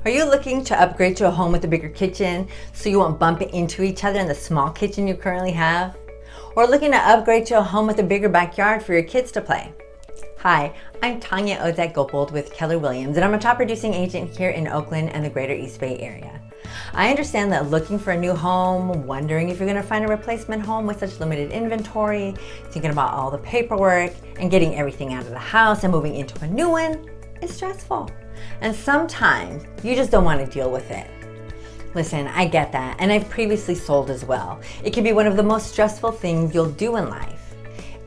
Are you looking to upgrade to a home with a bigger kitchen so you won't bump into each other in the small kitchen you currently have? Or looking to upgrade to a home with a bigger backyard for your kids to play? Hi, I'm Tanja Odzak with Keller Williams, and I'm a top producing agent here in Oakland and the greater East Bay area. I understand that looking for a new home, wondering if you're going to find a replacement home with such limited inventory, thinking about all the paperwork and getting everything out of the house and moving into a new one is stressful. And sometimes you just don't want to deal with it. Listen, I get that, and I've previously sold as well. It can be one of the most stressful things you'll do in life.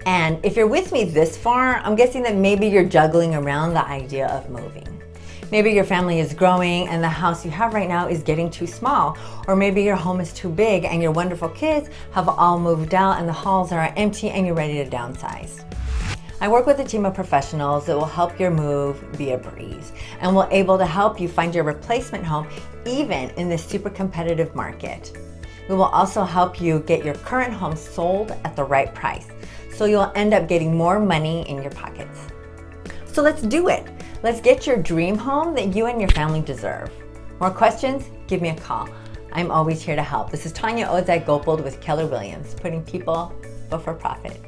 And if you're with me this far, I'm guessing that maybe you're juggling around the idea of moving. Maybe your family is growing and the house you have right now is getting too small. Or maybe your home is too big and your wonderful kids have all moved out and the halls are empty and you're ready to downsize. I work with a team of professionals that will help your move be a breeze and will able to help you find your replacement home even in this super competitive market. We will also help you get your current home sold at the right price, so you'll end up getting more money in your pockets. So let's do it. Let's get your dream home that you and your family deserve. More questions? Give me a call. I'm always here to help. This is Tanja Odzak-Goppold with Keller Williams, putting people before profit.